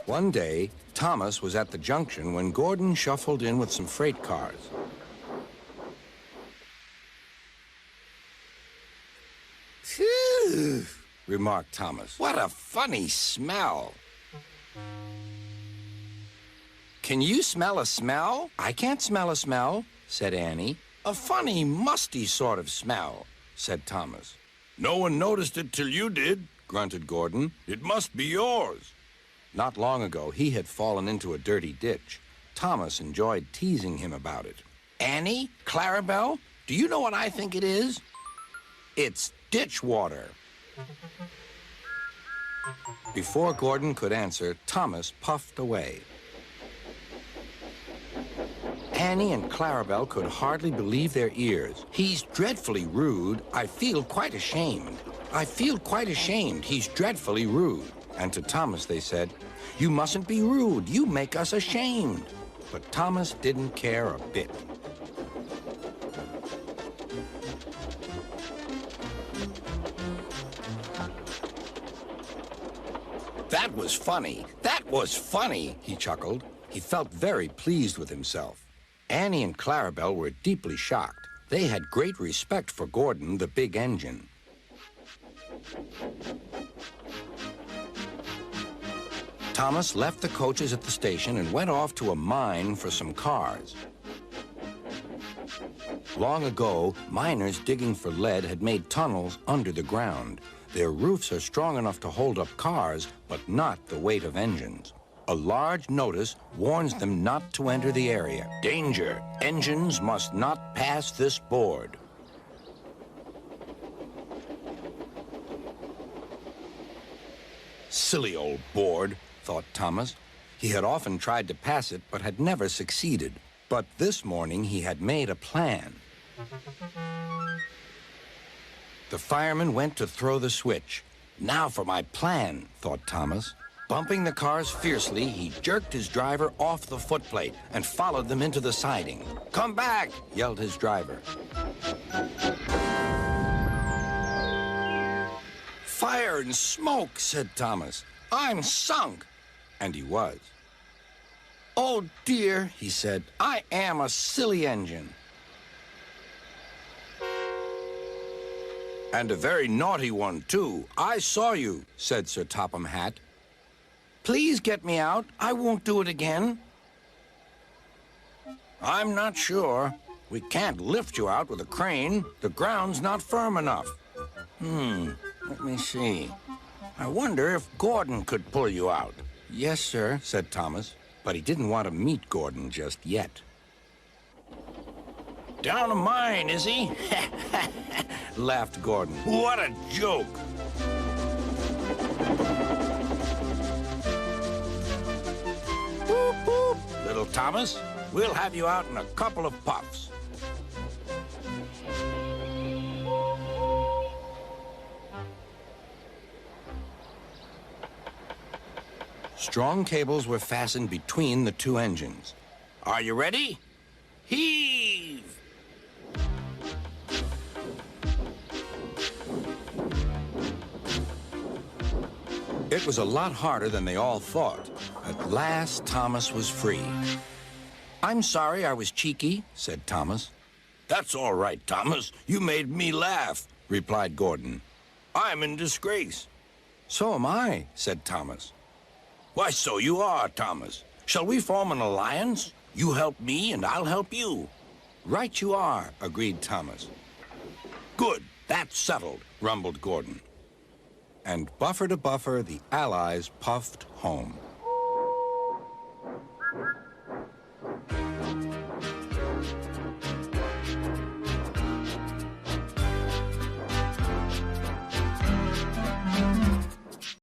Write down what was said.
One day, Thomas was at the junction when Gordon shuffled in with some freight cars. Phew, Remarked Thomas. what a funny smell. Can you smell a smell? I can't smell a smell, said Annie. A funny, musty sort of smell, Said Thomas. No one noticed it till you did, Grunted Gordon. It must be yours. Not long ago, he had fallen into a dirty ditch. Thomas enjoyed teasing him about it. Annie, Clarabelle, do you know what I think it is? It's ditch water. Before Gordon could answer, Thomas puffed away. Annie and Clarabelle could hardly believe their ears. He's dreadfully rude. I feel quite ashamed. I feel quite ashamed. He's dreadfully rude. And to Thomas they said, "You mustn't be rude. You make us ashamed." But Thomas didn't care a bit. That was funny. That was funny, He chuckled. He felt very pleased with himself. Annie and Clarabelle were deeply shocked. They had great respect for Gordon, the big engine. Thomas left the coaches at the station and went off to a mine for some cars. Long ago, miners digging for lead had made tunnels under the ground. Their roofs are strong enough to hold up cars, but not the weight of engines. A large notice warns them not to enter the area. Danger! Engines must not pass this board. Silly old board, thought Thomas. He had often tried to pass it, but had never succeeded. But this morning he had made a plan. The fireman went to throw the switch. Now for my plan, thought Thomas. Bumping the cars fiercely, he jerked his driver off the footplate and followed them into the siding. "Come back!" yelled his driver. "Fire and smoke," said Thomas. "I'm sunk." And he was. "Oh, dear," he said, "I am a silly engine." "And a very naughty one, too. I saw you," said Sir Topham Hatt. "Please get me out. I won't do it again." "I'm not sure. We can't lift you out with a crane. The ground's not firm enough. Let me see. I wonder if Gordon could pull you out." "Yes, sir," said Thomas, but he didn't want to meet Gordon just yet. Down a mine, is he? Laughed Gordon. What a joke! Boop, boop. Little Thomas, we'll have you out in a couple of puffs. Strong cables were fastened between the two engines. Are you ready? Heave! It was a lot harder than they all thought. At last, Thomas was free. "I'm sorry I was cheeky," said Thomas. That's all right, Thomas. You made me laugh, Replied Gordon. I'm in disgrace. "So am I," said Thomas. Why, so you are, Thomas. Shall we form an alliance? You help me and I'll help you. "Right you are," agreed Thomas. Good, that's settled, Rumbled Gordon. And buffer to buffer, the Allies puffed home.